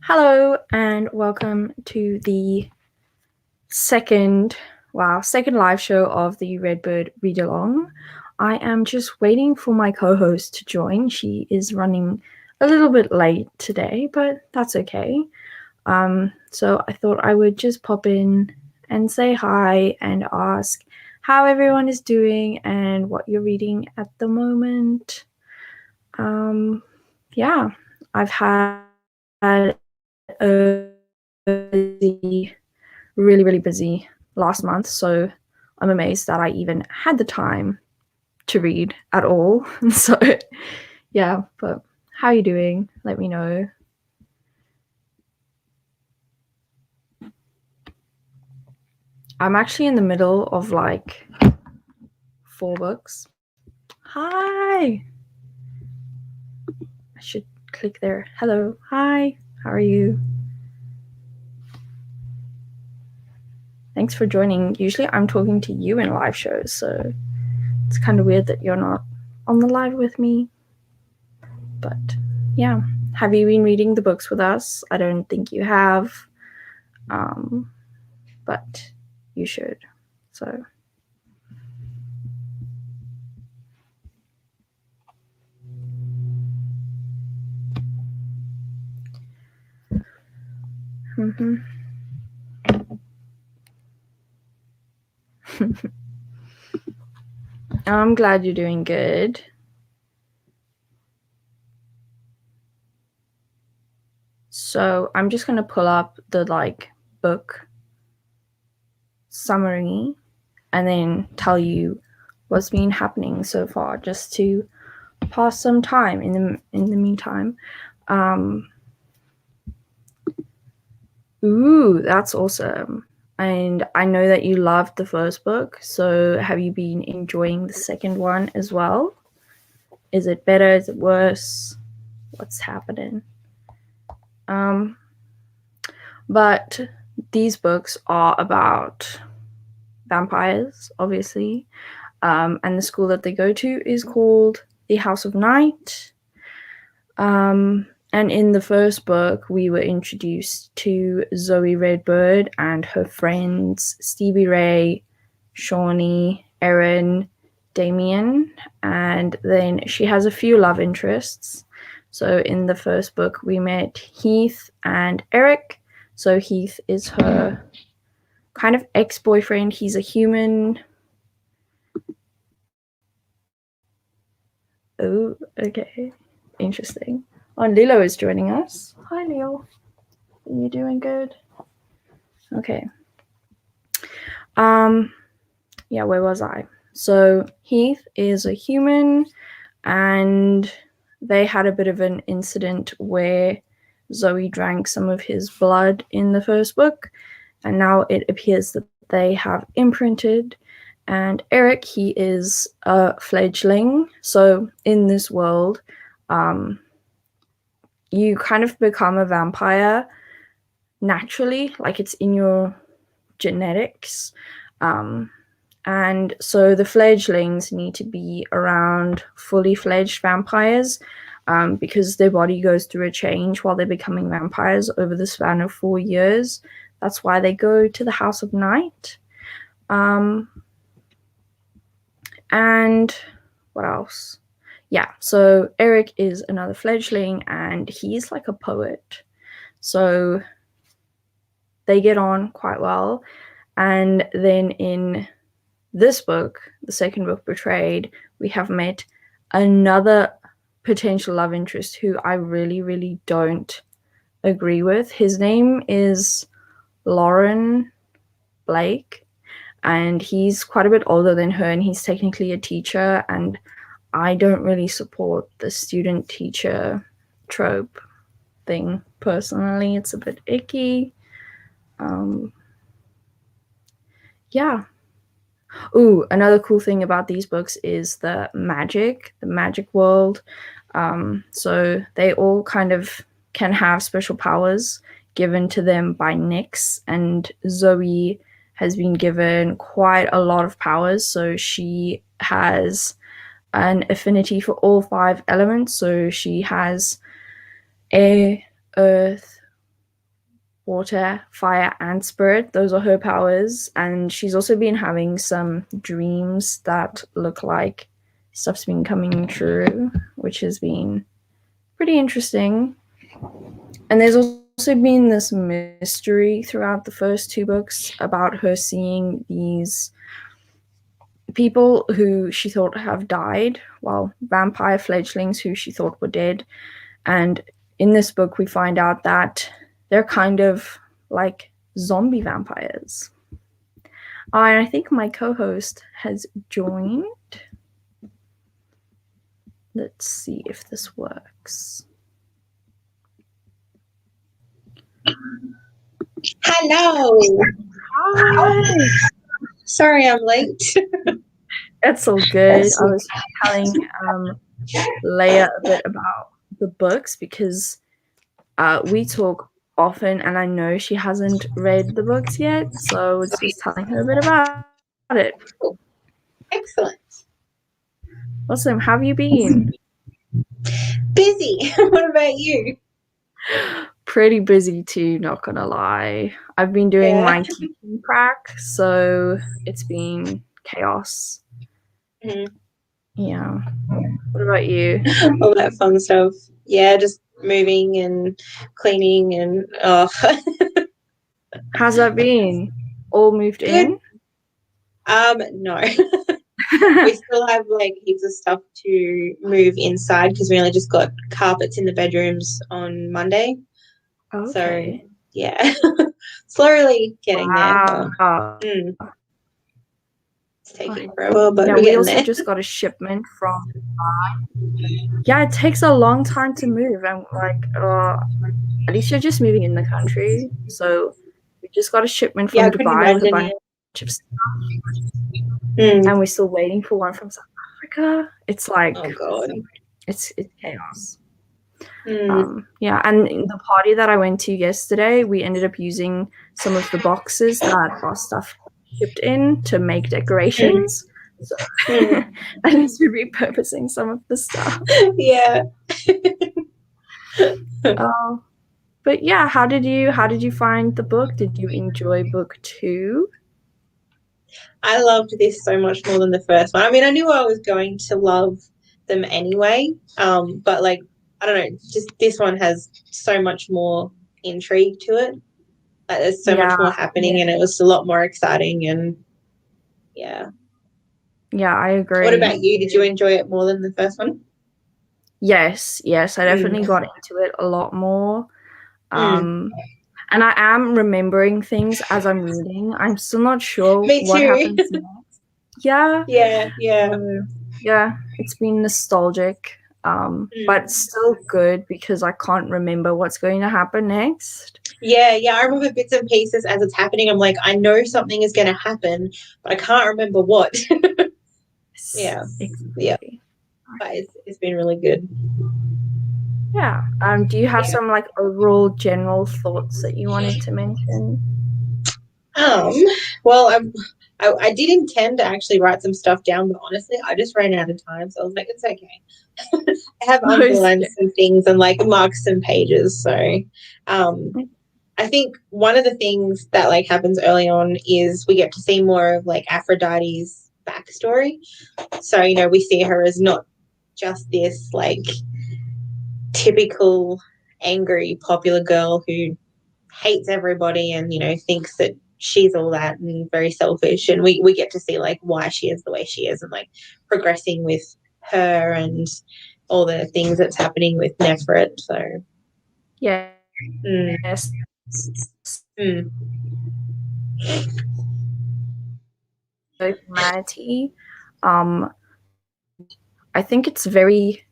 Hello and welcome to the second live show of the Redbird Readalong. I am just waiting for my co-host to join. She is running a little bit late today, but that's okay. So I thought I would just pop in and say hi and ask how everyone is doing and what you're reading at the moment. Yeah, I've had a really busy last month, so I'm amazed that I even had the time to read at all. So yeah, but how are you doing? Let me know. I'm actually in the middle of like 4 books. Hi. I should click there. Hello. Hi. How are you? Thanks for joining. Usually I'm talking to you in live shows, so it's kind of weird that you're not on the live with me. But yeah, have you been reading the books with us? I don't think you have, but you should. So I'm glad you're doing good. So I'm just going to pull up the book summary and then tell you what's been happening so far, just to pass some time in the meantime. Ooh, that's awesome. And I know that you loved the first book, so have you been enjoying the second one as well? Is it better? Is it worse? What's happening? But these books are about vampires, obviously. And the school that they go to is called the House of Night. And in the first book, we were introduced to Zoe Redbird and her friends Stevie Ray, Shawnee, Erin, Damien, and then she has a few love interests. So in the first book, we met Heath and Eric. So Heath is her kind of ex-boyfriend. He's a human. Oh, okay. Interesting. Oh, Lilo is joining us. Hi, Leo. Are you doing good? Okay. Yeah, where was I? So Heath is a human, and they had a bit of an incident where Zoe drank some of his blood in the first book, and now it appears that they have imprinted. And Eric, he is a fledgling. So in this world, you kind of become a vampire naturally, like it's in your genetics. And so the fledglings need to be around fully fledged vampires, because their body goes through a change while they're becoming vampires over the span of 4 years. That's why they go to the House of Night. And what else? Yeah, so Eric is another fledgling, and he's like a poet. So they get on quite well. And then in this book, the second book, Betrayed, we have met another potential love interest who I really don't agree with. His name is Lauren Blake, and he's quite a bit older than her, and he's technically a teacher, and I don't really support the student teacher trope thing personally. It's a bit icky. Yeah. Ooh, another cool thing about these books is the magic world. So they all kind of can have special powers given to them by Nyx, and Zoe has been given quite a lot of powers. So she has an affinity for all 5 elements. So she has air, earth, water, fire, and spirit. Those are her powers. And she's also been having some dreams that look like stuff's been coming true, which has been pretty interesting. And there's also been this mystery throughout the first two books about her seeing these people who she thought have died, well, vampire fledglings who she thought were dead. And in this book, we find out that they're kind of like zombie vampires. And I think my co-host has joined. Let's see if this works. Hello. Hi. Sorry I'm late. It's all good. I was telling Leia a bit about the books because we talk often and I know she hasn't read the books yet, so I was just telling her a bit about it. Cool. Excellent. Awesome. How have you been? Busy. What about you? Pretty busy too, not gonna lie. I've been doing my teaching prac, so it's been chaos. Mm-hmm. Yeah. What about you? All that fun stuff. Yeah, just moving and cleaning and How's that been? All moved Good. in? No. We still have like heaps of stuff to move inside because we only just got carpets in the bedrooms on Monday. Okay. So yeah. Slowly getting there. Wow. It's taking forever, but yeah, we're we getting also there. just got a shipment from Dubai. Yeah, it takes a long time to move, and like at least you're just moving in the country. So we just got a shipment from Dubai with a bunch of stuff, and we're still waiting for one from South Africa. It's like, oh god, it's chaos. Yeah, and in the party that I went to yesterday, we ended up using some of the boxes that our stuff shipped in to make decorations. So at least we're repurposing some of the stuff. Yeah. But yeah, how did you find the book? Did you enjoy book 2? I loved this so much more than the first one. I mean, I knew I was going to love them anyway, but like, I don't know, just this one has so much more intrigue to it. Like, there's so much more happening, and it was a lot more exciting. And yeah, I agree. What about you? Did you enjoy it more than the first one? Yes, I definitely got into it a lot more. And I am remembering things as I'm reading. I'm still not sure what happens next. Yeah. Yeah, it's been nostalgic, but still good because I can't remember what's going to happen next. Yeah, I remember bits and pieces as it's happening. I'm like, I know something is going to happen, but I can't remember what. Yeah. But it's been really good. Yeah. Do you have some like overall general thoughts that you wanted to mention? Well, I did intend to actually write some stuff down, but honestly, I just ran out of time, so I was like, it's okay. I have underlined some things and like marked some pages. So, I think one of the things that like happens early on is we get to see more of like Aphrodite's backstory. So, you know, we see her as not just this like typical angry popular girl who hates everybody and, you know, thinks that she's all that and very selfish. And we get to see like why she is the way she is and like progressing with her and all the things that's happening with Nefret. So yes. Humanity. I think it's very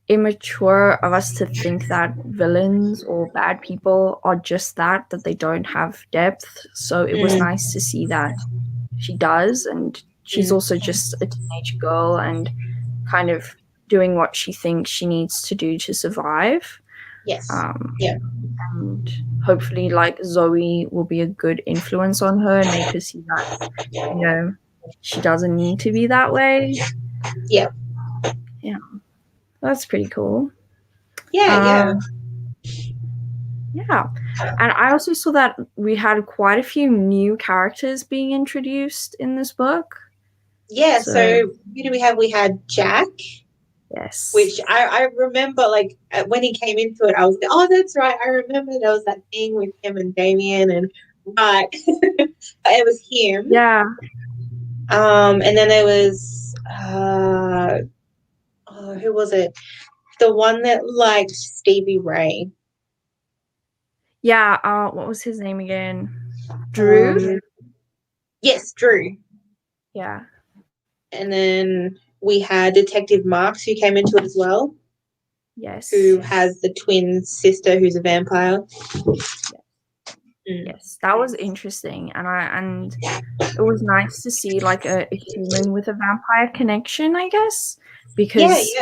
immature of us to think that villains or bad people are just that they don't have depth. So it was nice to see that she does, and she's also just a teenage girl and kind of doing what she thinks she needs to do to survive. And hopefully like Zoe will be a good influence on her and make her see that, you know, she doesn't need to be that way. Yeah. That's pretty cool. Yeah. Yeah. And I also saw that we had quite a few new characters being introduced in this book. Yeah, so who do we have? We had Jack, yes. which I remember, like, when he came into it, I was like, oh, that's right. I remember there was that thing with him and Damien, and right. It was him. Yeah. And then there was, who was it? The one that liked Stevie Ray. Yeah, what was his name again? Drew? Yes, Drew. Yeah. And then we had Detective Marks, who came into it as well. Yes. Who has the twin sister who's a vampire. Yes, that was interesting, and it was nice to see like a human with a vampire connection, I guess, because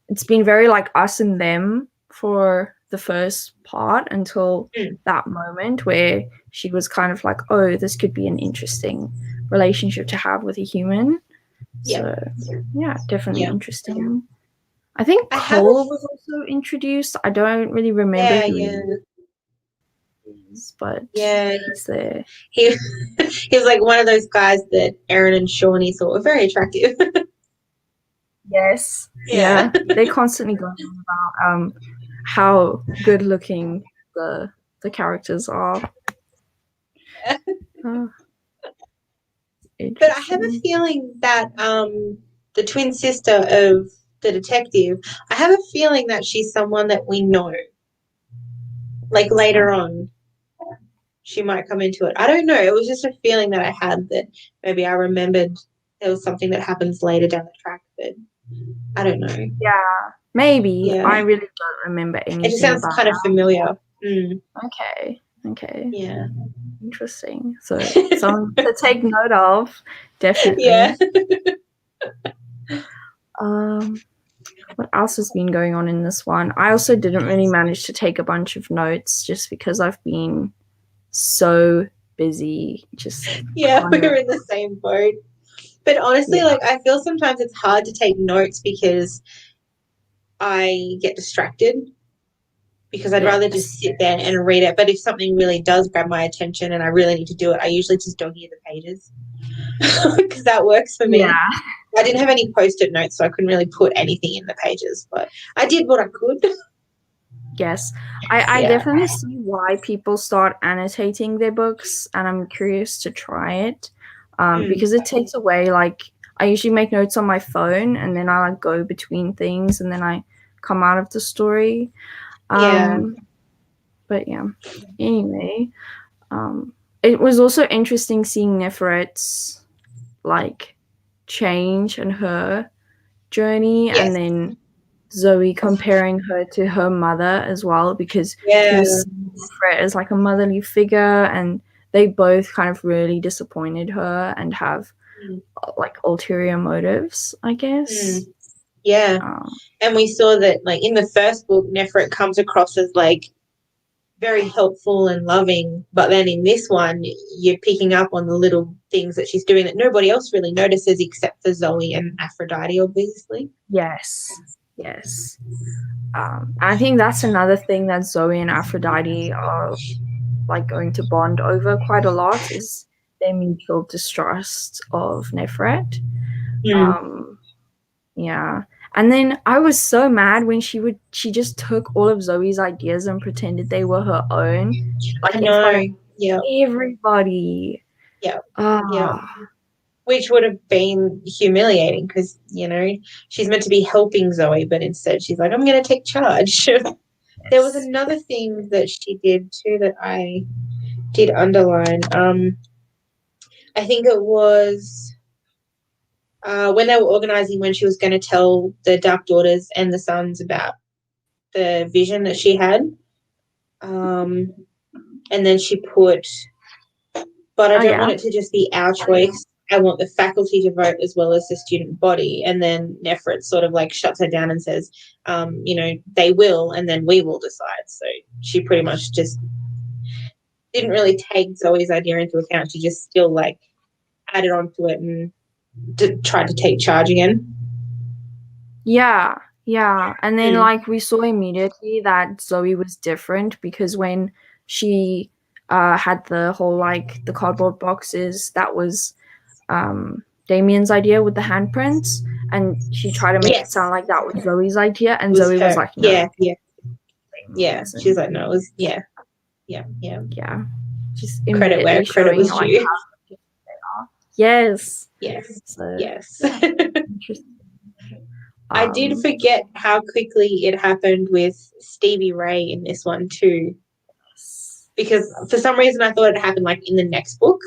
it's been very like us and them for the first part until that moment where she was kind of like, oh, this could be an interesting relationship to have with a human. So yeah, definitely interesting. I think Cole was also introduced. I don't really remember who he is, but he's there. He was like one of those guys that Aaron and Shawnee thought were very attractive. Yes. Yeah. They constantly go on about how good looking the characters are. But I have a feeling that the twin sister of the detective, I have a feeling that she's someone that we know. Like later on, she might come into it. I don't know. It was just a feeling that I had that maybe I remembered there was something that happens later down the track, but I don't know. Yeah, maybe. Yeah. I really don't remember anything. It just sounds kind of familiar. Okay. Yeah. Interesting. So something to take note of, definitely. Yeah. What else has been going on in this one? I also didn't really manage to take a bunch of notes just because I've been so busy. We're in the same boat. But honestly, like, I feel sometimes it's hard to take notes because I get distracted because I'd rather just sit there and read it. But if something really does grab my attention and I really need to do it, I usually just dog ear the pages because that works for me. Yeah. I didn't have any post-it notes, so I couldn't really put anything in the pages, but I did what I could. Yes. I definitely see why people start annotating their books, and I'm curious to try it because it takes away, like, I usually make notes on my phone and then I like go between things and then I come out of the story. But yeah, anyway, it was also interesting seeing Neferet's like change and her journey, and then Zoe comparing her to her mother as well, because she was seeing Nefret as like a motherly figure, and they both kind of really disappointed her and have like ulterior motives, I guess. And we saw that, like, in the first book, Nefret comes across as like very helpful and loving, but then in this one you're picking up on the little things that she's doing that nobody else really notices except for Zoe and Aphrodite, obviously. Yes. I think that's another thing that Zoe and Aphrodite are like going to bond over quite a lot, is their mutual distrust of Nefret. And then I was so mad when she just took all of Zoe's ideas and pretended they were her own, like in front of everybody. Which would have been humiliating because, you know, she's meant to be helping Zoe, but instead she's like, I'm going to take charge. There was another thing that she did too that I did underline. I think it was when they were organising, when she was going to tell the Dark Daughters and the Sons about the vision that she had. And then she put, but I don't want it to just be our choice. I want the faculty to vote as well as the student body. And then Nefret sort of like shuts her down and says, you know, they will, and then we will decide. So she pretty much just didn't really take Zoe's idea into account. She just still like added onto it and tried to take charge again. Yeah, Yeah, and then like we saw immediately that Zoe was different because when she had the whole like the cardboard boxes, that was Damien's idea with the handprints, and she tried to make it sound like that was Zoe's idea, and was Zoe was her. like, "No, Yeah. She's like, no, it was yeah, just Credit where immediately credit showing was like due. how different they are." Yes. So Yes. interesting. I did forget how quickly it happened with Stevie Ray in this one too, because for some reason I thought it happened like in the next book,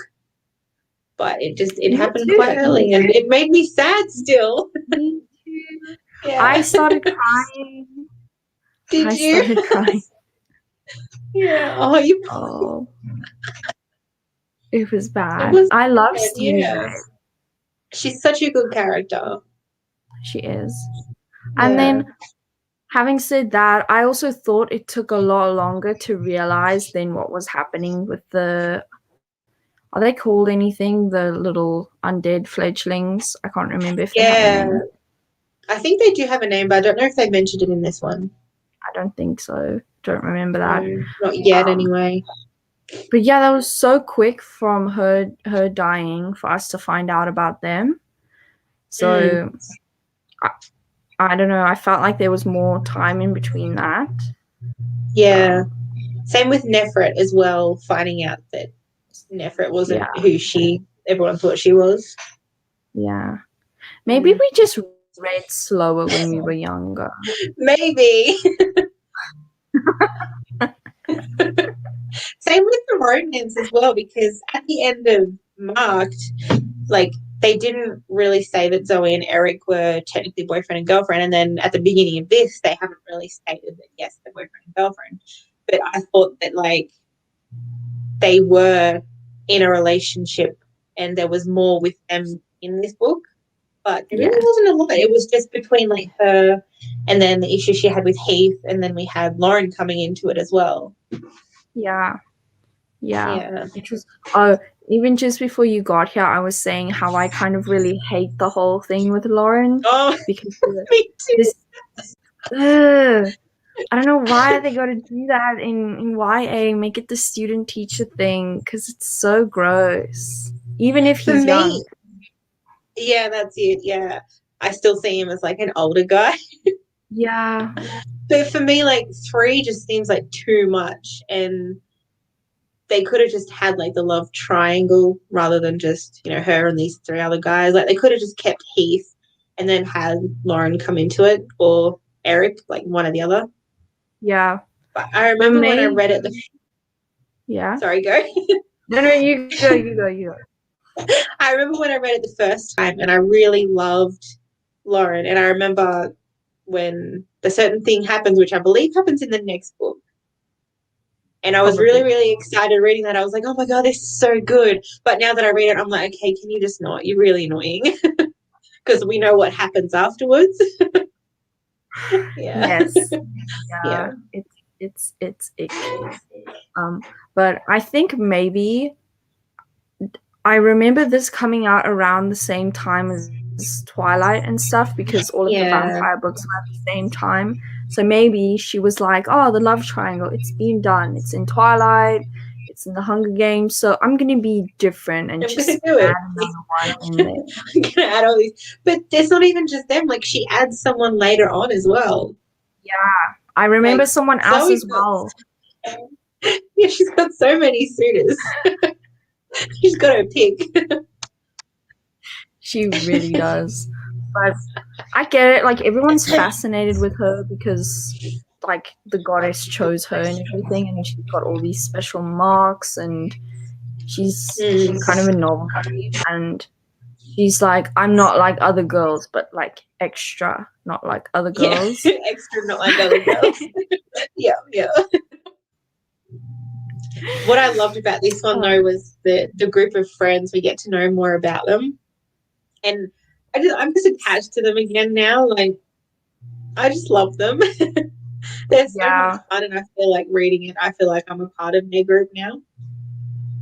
but it happened quite early, and it made me sad still. Me too. Yeah. I started crying. Did you? Started crying. Yeah. Oh, Oh, it was bad. I love Stevie Ray. She's such a good character. She is. And then, having said that, I also thought it took a lot longer to realize then what was happening with the. Are they called anything? The little undead fledglings? I can't remember if they have a name. I think they do have a name, but I don't know if they mentioned it in this one. I don't think so. Don't remember that. No, not yet, anyway. But yeah, that was so quick from her dying for us to find out about them. So I don't know. I felt like there was more time in between that. Yeah. Same with Nefret as well, finding out that Nefret wasn't who everyone thought she was. Yeah. Maybe we just read slower when we were younger. Maybe. Same with the romance as well, because at the end of Marked, like, they didn't really say that Zoe and Eric were technically boyfriend and girlfriend, and then at the beginning of this, they haven't really stated that, yes, they're boyfriend and girlfriend. But I thought that, like, they were in a relationship and there was more with them in this book. But there really wasn't a lot. It was just between, like, her and then the issue she had with Heath, and then we had Lauren coming into it as well. Yeah. It was, even just before you got here, I was saying how I kind of really hate the whole thing with Lauren. Oh, because me too. I don't know why they got to do that in YA, make it the student teacher thing, because it's so gross. Even if he's young. Yeah, that's it. Yeah. I still see him as like an older guy. Yeah. But for me, like, 3 just seems like too much, and they could have just had like the love triangle rather than just, you know, her and these 3 other guys. Like, they could have just kept Heath and then had Lauren come into it, or Eric, like one or the other. Yeah. But I remember when I read it. Sorry, go. No, you go. I remember when I read it the first time, and I really loved Lauren. And I remember when the certain thing happens, which I believe happens in the next book. And I was really, really excited reading that. I was like, oh my God, this is so good. But now that I read it, I'm like, okay, can you just not? You're really annoying. Because we know what happens afterwards. Yes. Yeah. It's icky. But I think maybe I remember this coming out around the same time as Twilight and stuff, because all of the vampire books were at the same time. So maybe she was like, oh, the love triangle, it's been done. It's in Twilight, it's in the Hunger Games, so I'm going to be different and just add another one in there. I'm going to add all these. But there's not even just them. Like, she adds someone later on as well. Yeah. I remember like, someone else as well. Yeah, she's got so many suitors. She's got her pick. She really does. But I get it. Like, everyone's fascinated with her because, like, the goddess chose her and everything, and she's got all these special marks, and she's kind of a novelty, and she's like, I'm not like other girls, but like extra, not like other girls. Yeah, extra, not like other girls. Yeah. What I loved about this one, though, was the group of friends. We get to know more about them, and I'm just attached to them again now. Like, I just love them. They're so much fun, and I feel like reading it, I feel like I'm a part of their group now.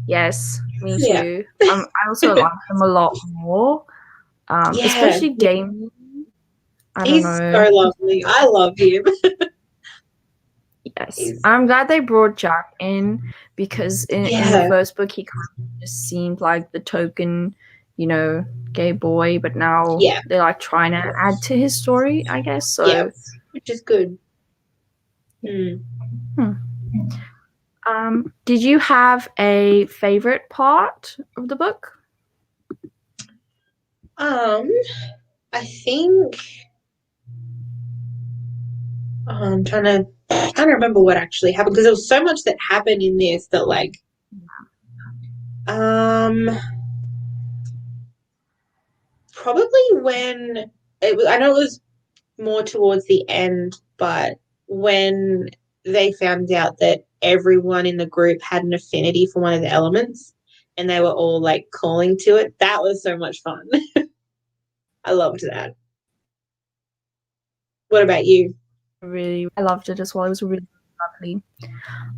Yes, me too. I also like them a lot more, especially Damien. I don't He's know. so lovely. I love him. Yes. I'm glad they brought Jack in because in the Yeah. first book he kind of just seemed like the token, gay boy, but now Yeah. they're like trying to add to his story, I guess. Yeah. So Which is good. hmm. Did you have a favorite part of the book? I think I'm trying to remember what actually happened because there was so much that happened in this that um probably when I know it was more towards the end, but when they found out that everyone in the group had an affinity for one of the elements and they were all like calling to it, that was so much fun. I loved that. What about you? I loved it as well. It was really lovely.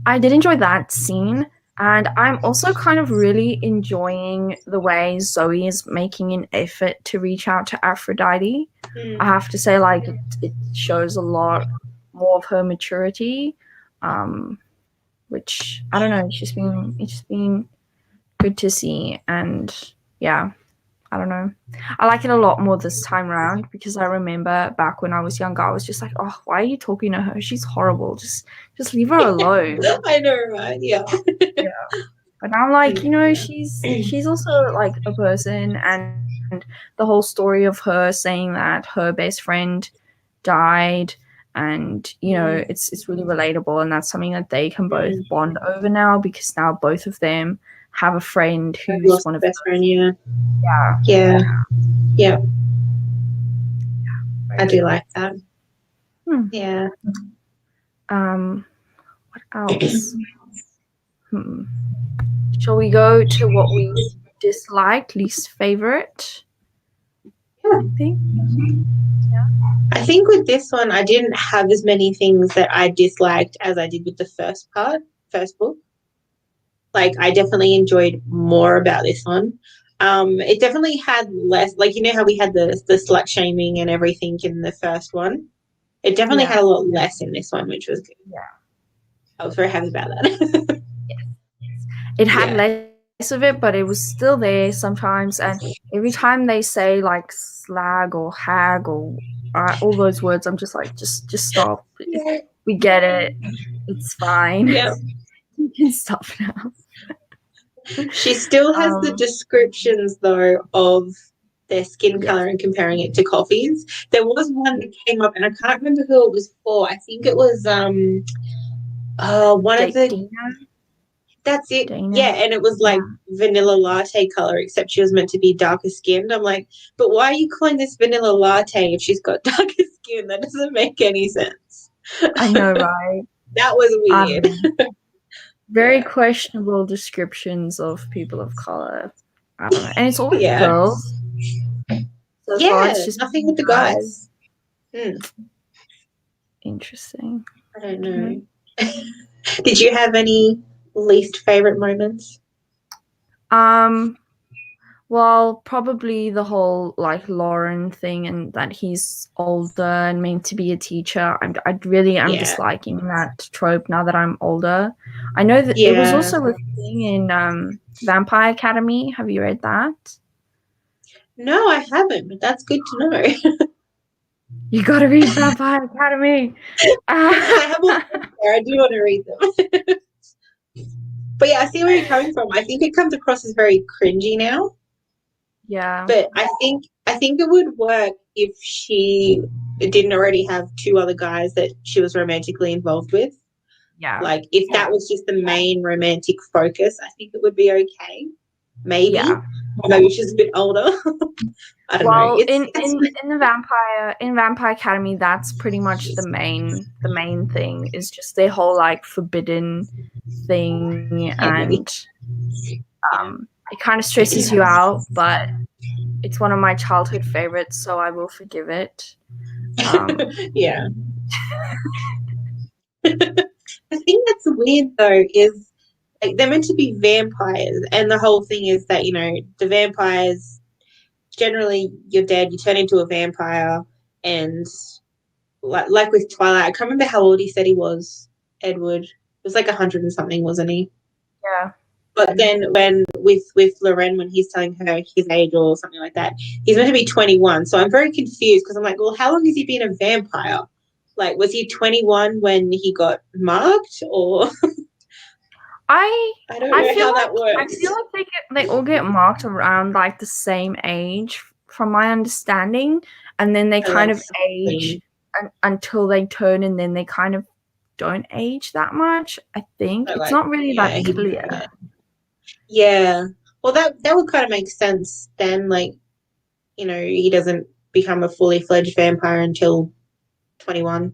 I did enjoy that scene, and I'm also kind of really enjoying the way Zoe is making an effort to reach out to Aphrodite. I have to say, like, it shows a lot more of her maturity, which I don't know. It's just been good to see, and yeah, I don't know. I like it a lot more this time around because I remember back when I was younger, I was just like, oh, why are you talking to her? She's horrible. Just leave her alone. I know, right? Yeah. Yeah. But now I'm like, she's also like a person, and the whole story of her saying that her best friend died, and it's really relatable, and that's something that they can both bond over now because now both of them have a friend I've who's lost one a of best friend, yeah. yeah. Yeah. Yeah. I Very do true. like that. Yeah. Um, what else? Hmm. Shall we go to what we disliked, least favorite? Yeah. I think. I think with this one, I didn't have as many things that I disliked as I did with the first book. Like, I definitely enjoyed more about this one. It definitely had less, like, you know how we had the slut shaming and everything in the first one? It definitely Yeah. had a lot less in this one, which was good. Yeah. I was very happy about that. It had Yeah. less of it, but it was still there sometimes. And every time they say like slag or hag or all those words, I'm just like, just stop. Yeah. We get it. It's fine. Yeah. You can stop now. She still has the Um, descriptions, though, of their skin yes. color and comparing it to coffees. There was one that came up, and I can't remember who it was for. I think it was one of the. Dana. That's it. Dana. Yeah, and it was like Yeah. vanilla latte color, except she was meant to be darker skinned. I'm like, but why are you calling this vanilla latte if she's got darker skin? That doesn't make any sense. I know, right? That was weird. Very Yeah. questionable descriptions of people of color. I don't know. And it's always Yeah. girls. So far, Yeah. it's just Nothing with the guys. guys. Hmm. Interesting. I don't know. Did you have any least favorite moments? Um, well, probably the whole like Lauren thing and that he's older and meant to be a teacher. I really am Yeah. disliking that trope now that I'm older. I know that it was Yeah. also a thing in Vampire Academy. Have you read that? No, I haven't, but that's good to know. You gotta read Vampire Academy. I have all there. I do want to read them. But yeah, I see where you're coming from. I think it comes across as very cringy now. Yeah. But I think it would work if she didn't already have two other guys that she was romantically involved with. Yeah. Like if that was just the main romantic focus, I think it would be okay. Maybe. Yeah. Maybe she's a bit older. I don't know. Well, It's in the Vampire Academy, that's pretty much the main thing is just their whole like forbidden thing, yeah, maybe. and it kind of stresses you out, but it's one of my childhood favorites, so I will forgive it. Yeah. The thing that's weird though is like they're meant to be vampires, and the whole thing is that the vampires generally you're dead, you turn into a vampire, and like with Twilight, I can't remember how old he said he was. Edward, it was like 100 and something, wasn't he? Yeah. But then when with Loren, when he's telling her his age or something like that, he's meant to be 21. So I'm very confused because I'm like, well, how long has he been a vampire? Like, was he 21 when he got marked, or I I don't know how that works. I feel like they all get marked around like the same age, from my understanding, and then they kind of age until they turn, and then they kind of don't age that much. I think it's not really that clear. Yeah. Well, that would kind of make sense then. Like, you know, he doesn't become a fully fledged vampire until 21,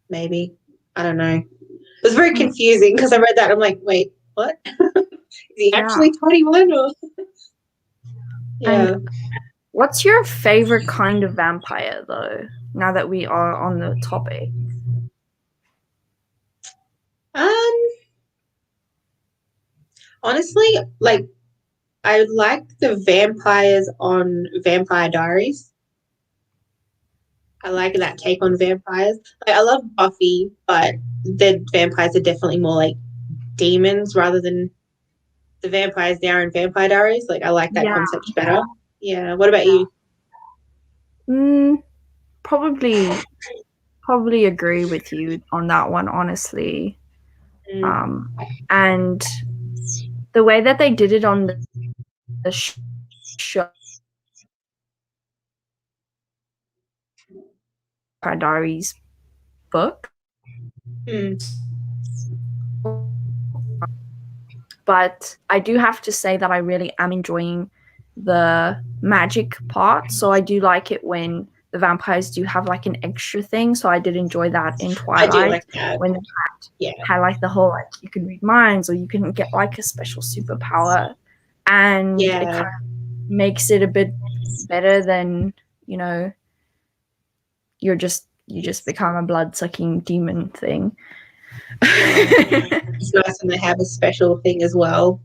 maybe. I don't know. It was very confusing because I read that. I'm like, wait, what? Is he actually 21? Or And what's your favorite kind of vampire, though? Now that we are on the topic. Honestly, like, I like the vampires on Vampire Diaries. I like that take on vampires. Like, I love Buffy, but the vampires are definitely more like demons rather than the vampires they are in Vampire Diaries. Like, I like that concept better. Yeah. What about you? Probably agree with you on that one, honestly. And the way that they did it on the show Diaries book. But I do have to say that I really am enjoying the magic part. So I do like it when the vampires do have like an extra thing. So I did enjoy that in Twilight. I do like that. When they had like the whole like you can read minds or you can get like a special superpower, and it kind of makes it a bit better than, you know, you just become a blood sucking demon thing. It's nice when they have a special thing as well.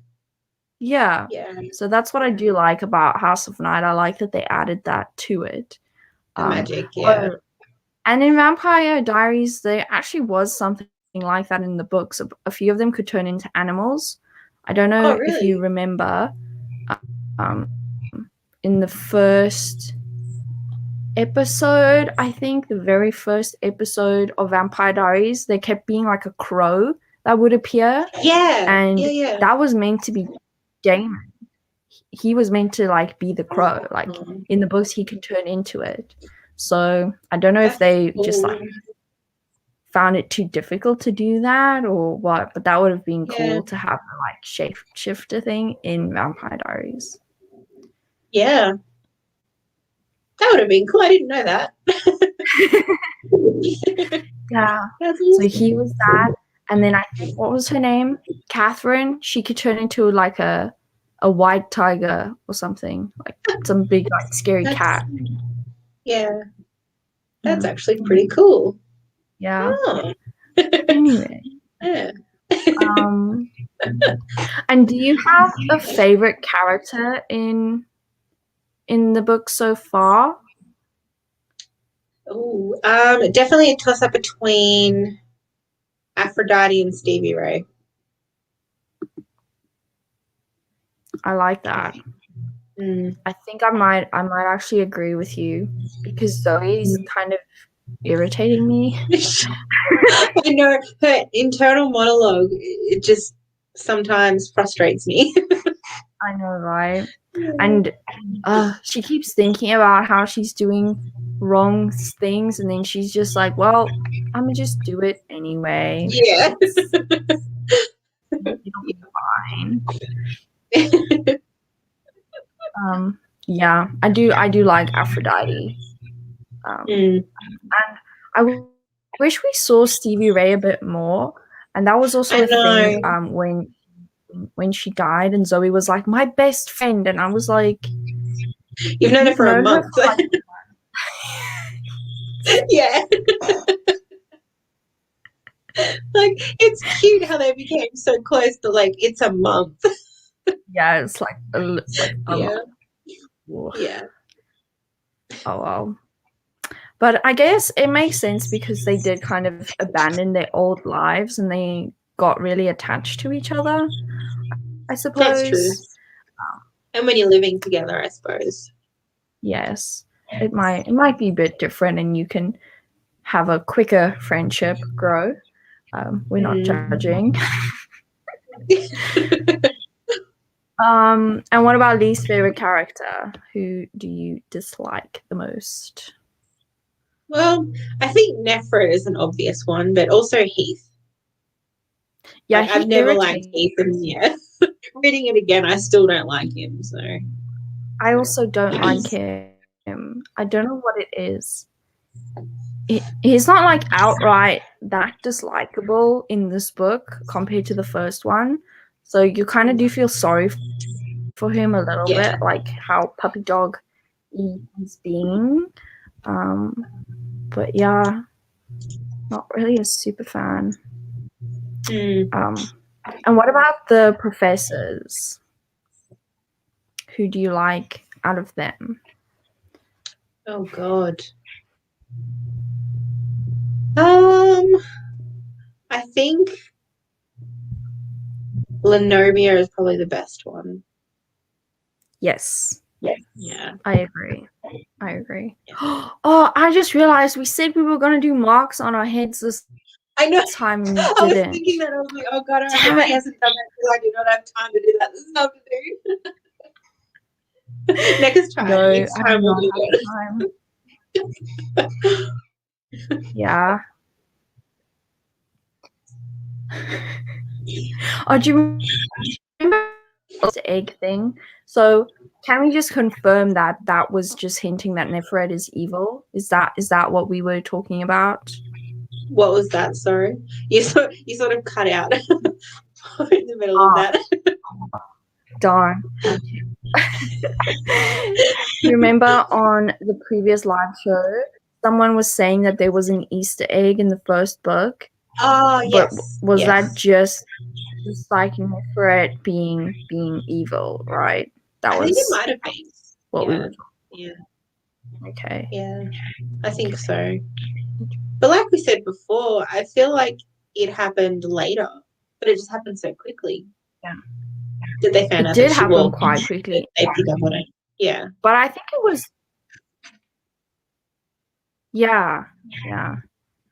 Yeah. So that's what I do like about House of Night. I like that they added that to it. The magic, and in Vampire Diaries, there actually was something like that in the books. A few of them could turn into animals. I don't know if you remember. In the first episode, I think the very first episode of Vampire Diaries, there kept being like a crow that would appear. And that was meant to be Damon. He was meant to like be the crow. Like in the books, he could turn into it. So I don't know if they just like found it too difficult to do that or what, but that would have been cool to have the like shapeshifter thing in Vampire Diaries. Yeah. That would have been cool. I didn't know that. Yeah. So he was that. And then I think, what was her name? Catherine. She could turn into like a white tiger or something. Like some big, like scary cat. Yeah. That's actually pretty cool. Yeah. Anyway. And do you have a favorite character in the book so far? Oh, definitely a toss up between Aphrodite and Stevie Ray. I like that. I think I might actually agree with you because Zoe's kind of irritating me. I know her internal monologue, it just sometimes frustrates me. I know, right? And she keeps thinking about how she's doing wrong things, and then she's just like, well, I'm gonna just do it anyway. Yeah. It'll be fine. Yeah, I do like Aphrodite. And I wish we saw Stevie Ray a bit more. And that was also a thing when she died and Zoe was like, my best friend. And I was like, you've known her for a month. Yeah. Like, it's cute how they became so close, but like, it's a month. Yeah, it's like a month. Yeah. Oh, well. But I guess it makes sense because they did kind of abandon their old lives and they got really attached to each other, I That's true. suppose. And when you're living together, I suppose. Yes. It might be a bit different and you can have a quicker friendship grow. We're not judging. And what about least favorite character? Who do you dislike the most? Well, I think Nephra is an obvious one, but also Heath. Yeah, like, I've never liked Heath, and reading it again, I still don't like him. So I also don't like him. I don't know what it is. He's not like outright that dislikable in this book compared to the first one. So you kind of do feel sorry for him a little bit, like how puppy dog he's being. But yeah, not really a super fan. And what about the professors? Who do you like out of them? Oh God. I think Lenovia is probably the best one. Yes. Yeah. I agree. Oh, I just realized we said we were going to do marks on our heads this I know. time and we I was didn't. thinking that. I was like, oh God, I hope he hasn't done that because I do not have time to do that. This is not to do. Next time. No, Next time we'll do it. Yeah. Oh, do you remember the egg thing? So can we just confirm that that was just hinting that Nefred is evil? Is that what we were talking about? What was that? Sorry, you sort of cut out in the middle of that. Darn. You remember on the previous live show, someone was saying that there was an Easter egg in the first book. Oh, yes. But was that just like for it being evil, right? I think it might have been. What we were talking. Yeah. Okay. Yeah, I think so. But like we said before, I feel like it happened later, but it just happened so quickly. Yeah. That they found out did that she happen quite quickly. They picked up on it. Yeah. But I think it was yeah.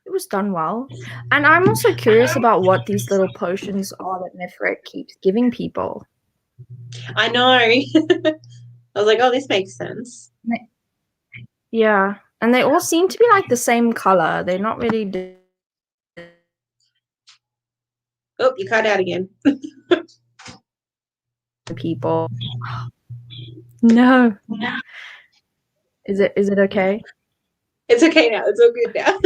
It was done well. And I'm also curious about what these little potions are that Nefret keeps giving people. I know. I was like, oh, this makes sense. Yeah. And they all seem to be like the same color. They're not really Oh, you cut out again. people. No. Is it okay? It's okay now. It's all good now.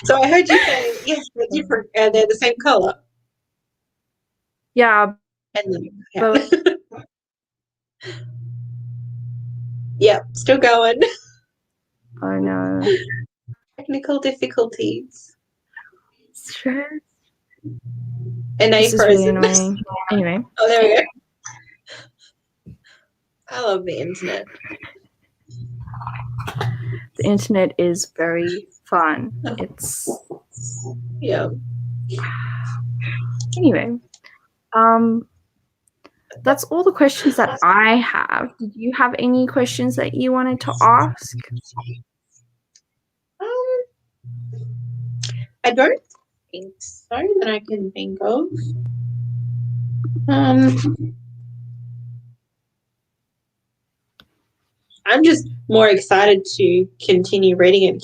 So I heard you say, yes, they're different. They're the same color. Yeah. And then, yeah, still going. Oh no. Technical difficulties. Stress. And now this you're is really frozen. annoying. Anyway. Oh, there we go. I love the internet. The internet is very fun. It's Anyway, that's all the questions that I have. Did you have any questions that you wanted to ask? I don't think so that I can think of. I'm just more excited to continue reading it,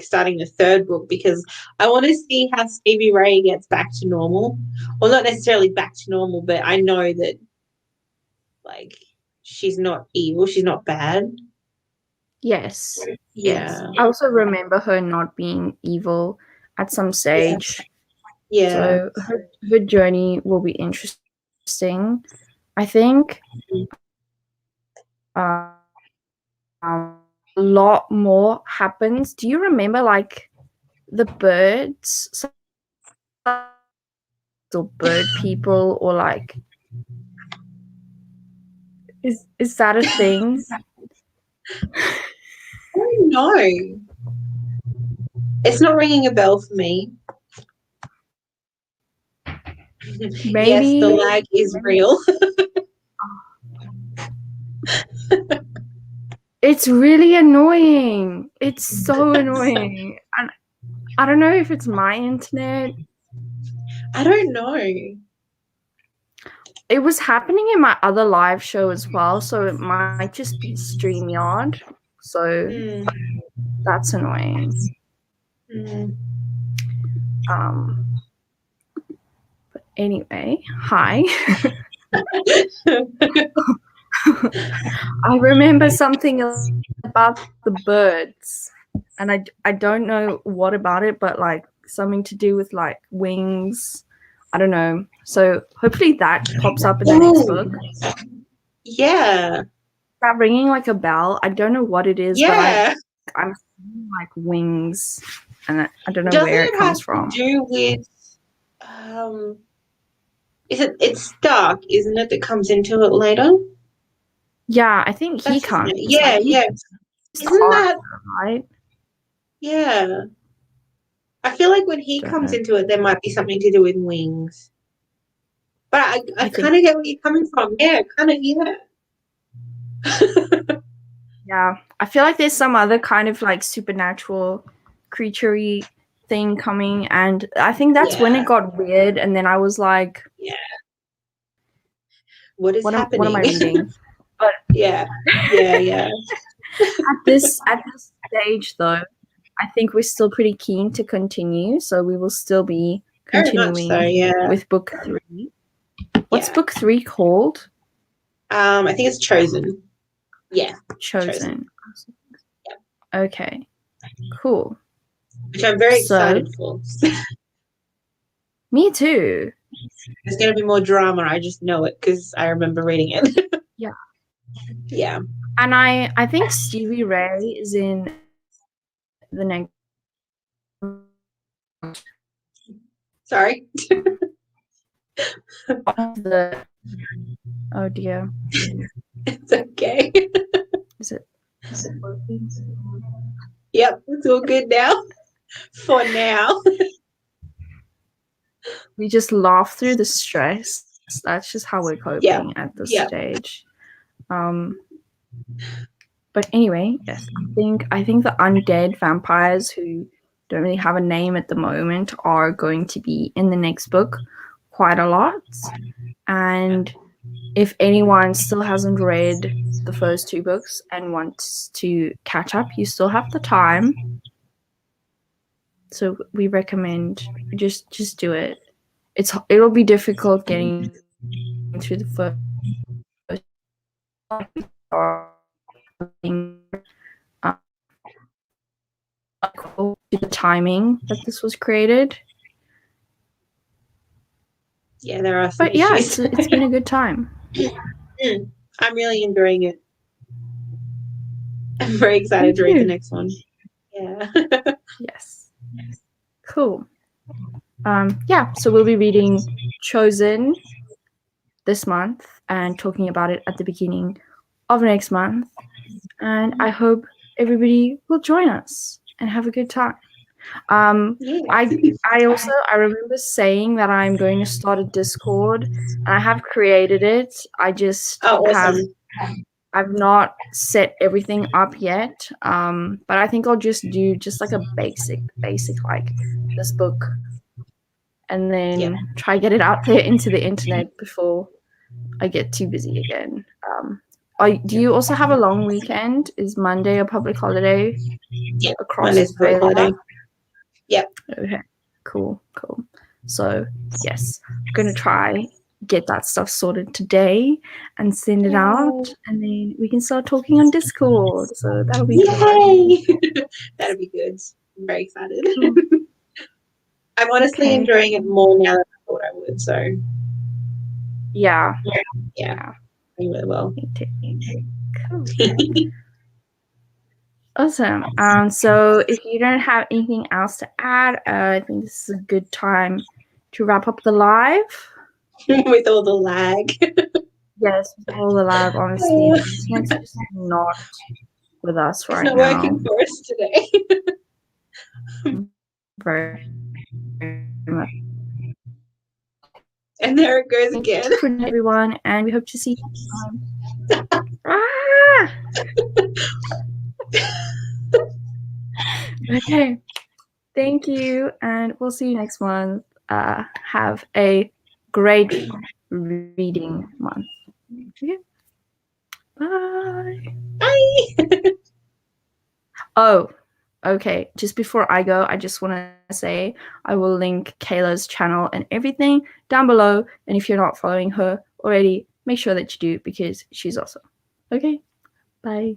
starting the third book, because I want to see how Stevie Ray gets back to normal. Well, not necessarily back to normal, but I know that, like, she's not evil. She's not bad. Yes. Yeah. I also remember her not being evil at some stage. Yeah. So her journey will be interesting. I think a lot more happens. Do you remember, like, the birds or bird people, or like is that a thing? I don't know. It's not ringing a bell for me. Yes, the Maybe lag is real. it's really annoying. It's so annoying. And I don't know if it's my internet. I don't know. It was happening in my other live show as well, so it might just be StreamYard. So that's annoying. But anyway, hi. I remember something about the birds, and I don't know what about it, but like something to do with like wings. I don't know. So hopefully that pops up in the next book. Yeah. That ringing like a bell. I don't know what it is, but I'm seeing like wings, and I don't know where it comes from. Doesn't it have to do with it's dark, isn't it, that comes into it later? Yeah, I think he comes. Yeah, like, yeah. Isn't that right? Yeah. I feel like when he comes into it, there might be something to do with wings. But I kind of get where you're coming from. Yeah, kind of, yeah. Yeah, I feel like there's some other kind of like supernatural creature-y thing coming, and I think that's when it got weird, and then I was like, yeah, what is happening? What am I reading? But yeah. at this stage though, I think we're still pretty keen to continue, so we will still be continuing with book 3. What's book 3 called? I think it's Chosen. Yeah. Chosen. Yeah. Okay. Cool. Which I'm very excited for. Me too. There's going to be more drama. I just know it because I remember reading it. Yeah. Yeah. And I think Stevie Ray is in the next. Sorry. Oh dear. It's okay. Is it working? Yep, it's all good now. For now. We just laugh through the stress. That's just how we're coping at this stage. But anyway, yes, I think the undead vampires who don't really have a name at the moment are going to be in the next book quite a lot. And if anyone still hasn't read the first 2 books and wants to catch up, you still have the time. So we recommend just do it. It'll be difficult getting through the first the timing that this was created. Yeah, there are some issues. It's been a good time. I'm really enjoying it. I'm very excited to read the next one. Yeah. Yes. Cool. Yeah, so we'll be reading Chosen this month and talking about it at the beginning of next month. And I hope everybody will join us and have a good time. I remember saying that I'm going to start a Discord, and I have created it. I just I've not set everything up yet. But I think I'll just do like a basic like this book, and then try get it out there into the internet before I get too busy again. Do you also have a long weekend? Is Monday a public holiday? Yeah, across Monday's public holiday. Yep. Okay. Cool. So yes, I'm gonna try get that stuff sorted today and send it out, and then we can start talking on Discord. So that'll be good. That'll be good. I'm very excited. I'm honestly enjoying it more now than I thought I would. So yeah. Doing really well. Cool. Awesome. So if you don't have anything else to add, I think this is a good time to wrap up the live. With all the lag. Yes, with all the lag, honestly. It's just not with us right It's not now. working for us today. Very much. And there it goes again. Thank you for everyone, and we hope to see you next time. Ah! Okay. Thank you, and we'll see you next month. Have a great reading month. Okay. Bye. Bye. Oh, okay. Just before I go, I just want to say I will link Kayla's channel and everything down below. And if you're not following her already, make sure that you do because she's awesome. Okay. Bye.